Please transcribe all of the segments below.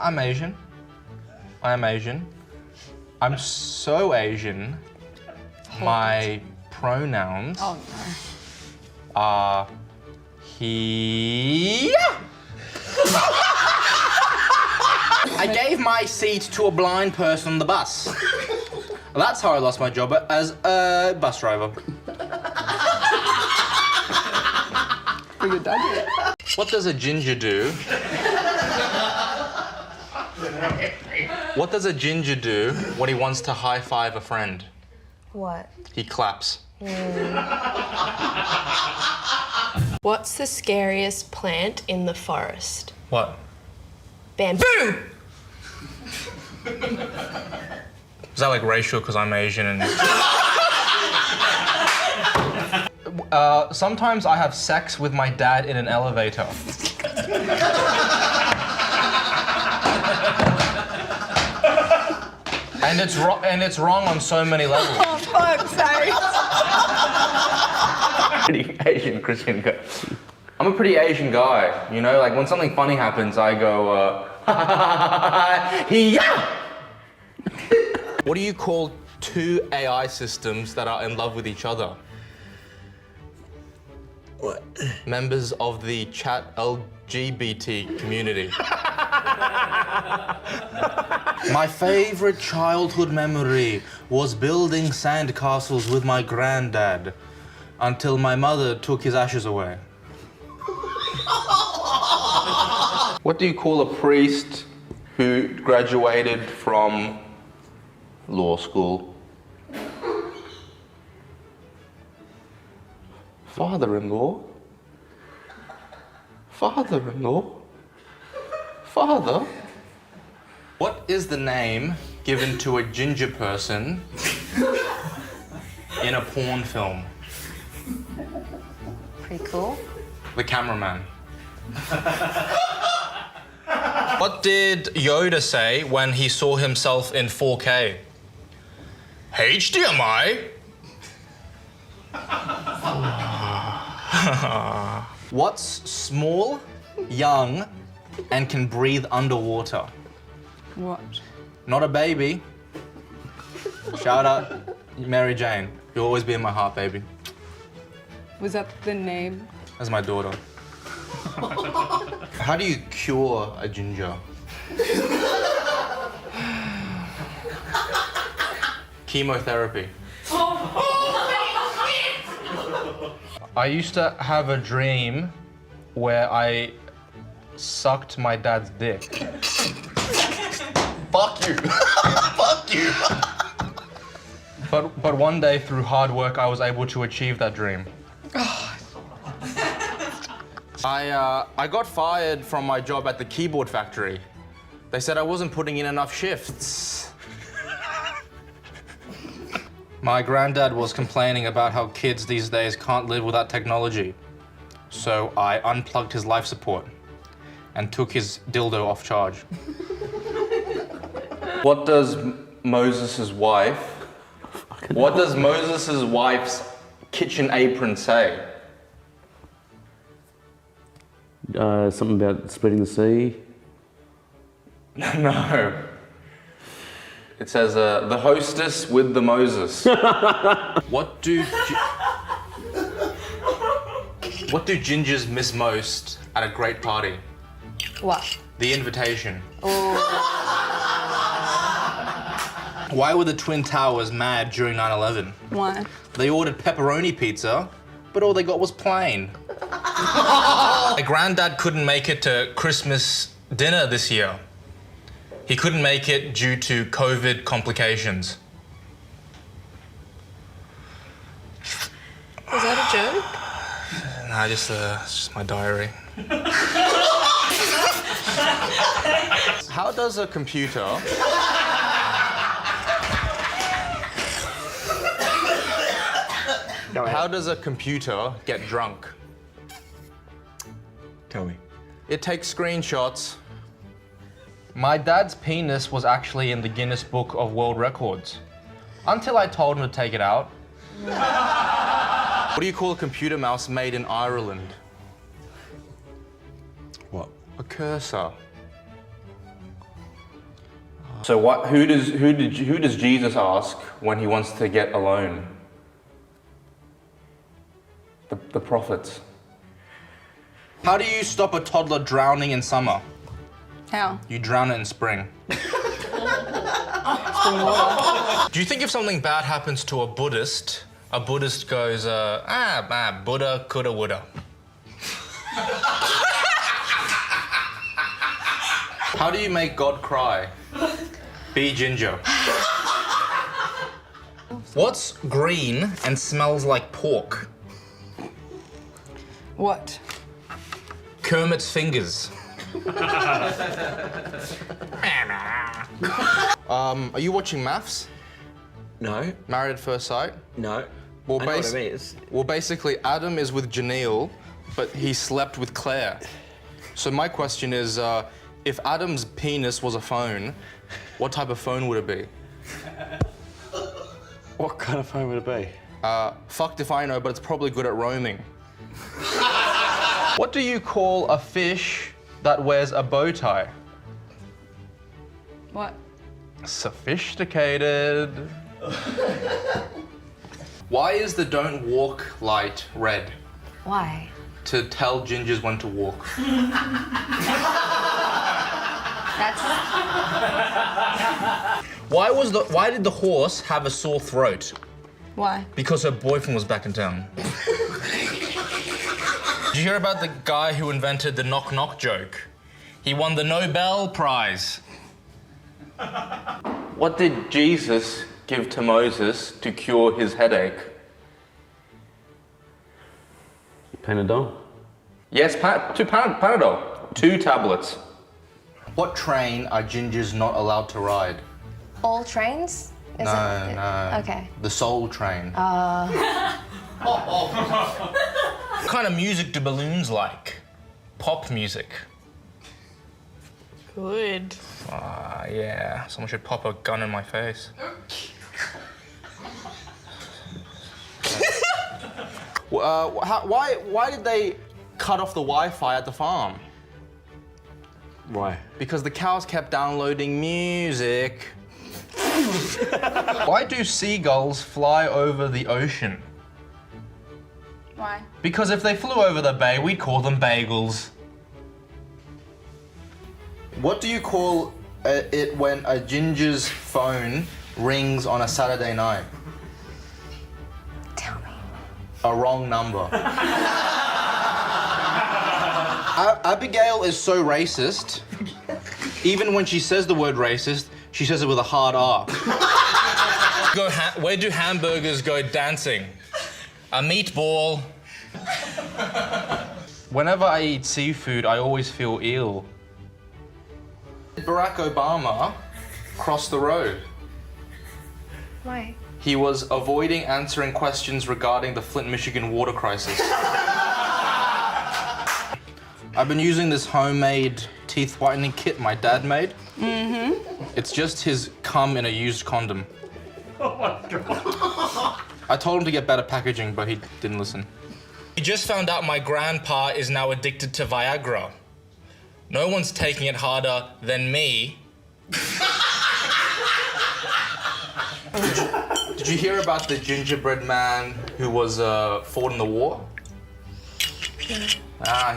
I'm Asian. I am Asian. I'm so Asian. My pronouns are he. I gave my seat to a blind person on the bus. That's how I lost my job as a bus driver. What does a ginger do? What does a ginger do when he wants to high-five a friend? What? He claps. What's the scariest plant in the forest? What? Bamboo! Is that like racial because I'm Asian and... sometimes I have sex with my dad in an elevator. And it's wrong on so many levels. Oh, fuck's sake. Pretty Asian Christian guy. I'm a pretty Asian guy, you know? Like when something funny happens, I go, yeah! What do you call two AI systems that are in love with each other? What? Members of the chat LGBT community. My favorite childhood memory was building sandcastles with my granddad until my mother took his ashes away. What do you call a priest who graduated from law school? Father-in-law? Father-in-law? Father? What is the name given to a ginger person in a porn film? Pretty cool. The cameraman. What did Yoda say when he saw himself in 4K? HDMI? What's small, young, and can breathe underwater? What? Not a baby. Shout out Mary Jane. You'll always be in my heart, baby. Was that the name? That's my daughter. How do you cure a ginger? Chemotherapy. I used to have a dream where I sucked my dad's dick. Fuck you. Fuck you. But one day, through hard work, I was able to achieve that dream. I got fired from my job at the keyboard factory. They said I wasn't putting in enough shifts. My granddad was complaining about how kids these days can't live without technology. So I unplugged his life support and took his dildo off charge. What does Moses' wife's kitchen apron say? Something about splitting the sea. No. It says, the hostess with the Moses. What do gingers miss most at a great party? What? The invitation. Oh. Why were the Twin Towers mad during 9/11? Why? They ordered pepperoni pizza, but all they got was plain. My granddad couldn't make it to Christmas dinner this year. He couldn't make it due to COVID complications. Was that a joke? Nah, it's just my diary. How does a computer... How does a computer get drunk? Tell me. It takes screenshots. My dad's penis was actually in the Guinness Book of World Records. Until I told him to take it out. What do you call a computer mouse made in Ireland? What? A cursor. So who does Jesus ask when he wants to get alone? The prophets. How do you stop a toddler drowning in summer? How? You drown it in spring. Spring water. Do you think if something bad happens to a Buddhist goes, Buddha, coulda, woulda? How do you make God cry? Be ginger. What's green and smells like pork? What? Kermit's fingers. Are you watching Maths? No, Married at First Sight? no. Well, I know what it is. Well, basically, Adam is with Janelle, but he slept with Claire. So my question is, if Adam's penis was a phone, what type of phone would it be? What kind of phone would it be? Fucked if I know, but it's probably good at roaming. What do you call a fish that wears a bow tie? What? Sophisticated. Why is the don't walk light red? Why? To tell gingers when to walk. That's Why did the horse have a sore throat? Why? Because her boyfriend was back in town. Did you hear about the guy who invented the knock knock joke? He won the Nobel Prize. What did Jesus give to Moses to cure his headache? Panadol? Yes, Panadol. 2 tablets. What train are gingers not allowed to ride? All trains? Is No. Okay. The Soul Train. What kind of music do balloons like? Pop music. good. Yeah. Someone should pop a gun in my face. Why did they cut off the Wi-Fi at the farm? Why? Because the cows kept downloading music. Why do seagulls fly over the ocean? Why? Because if they flew over the bay, we'd call them bagels. What do you call it when a ginger's phone rings on a Saturday night? Tell me. A wrong number. Abigail is so racist. Even when she says the word racist, she says it with a hard R. Where do hamburgers go dancing? A meatball. Whenever I eat seafood, I always feel ill. Barack Obama crossed the road. Why? He was avoiding answering questions regarding the Flint, Michigan water crisis. I've been using this homemade teeth whitening kit my dad made. Mm-hmm. It's just his cum in a used condom. Oh my God. I told him to get better packaging, but he didn't listen. We just found out my grandpa is now addicted to Viagra. No one's taking it harder than me. Did you hear about the gingerbread man who was fought in the war?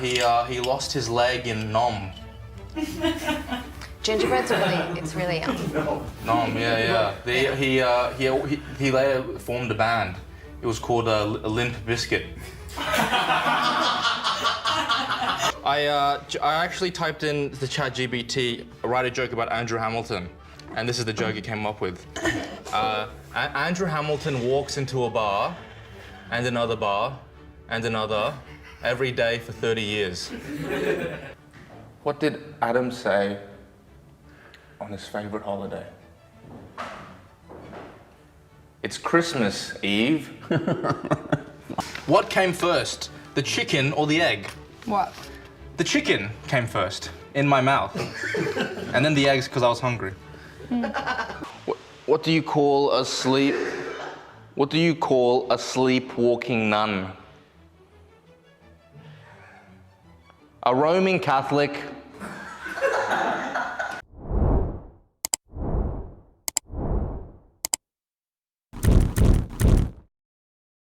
He lost his leg in Nom. Gingerbread's it's really yum. Nom, yeah. He later formed a band. It was called a Limp Biscuit. I actually typed in the ChatGPT, write a joke about Andrew Hamilton, and this is the joke he came up with. Andrew Hamilton walks into a bar, and another, every day for 30 years. What did Adam say on his favorite holiday? It's Christmas Eve. What came first, the chicken or the egg? What? The chicken came first, in my mouth. And then the eggs, because I was hungry. What do you call a sleepwalking nun? A Roman Catholic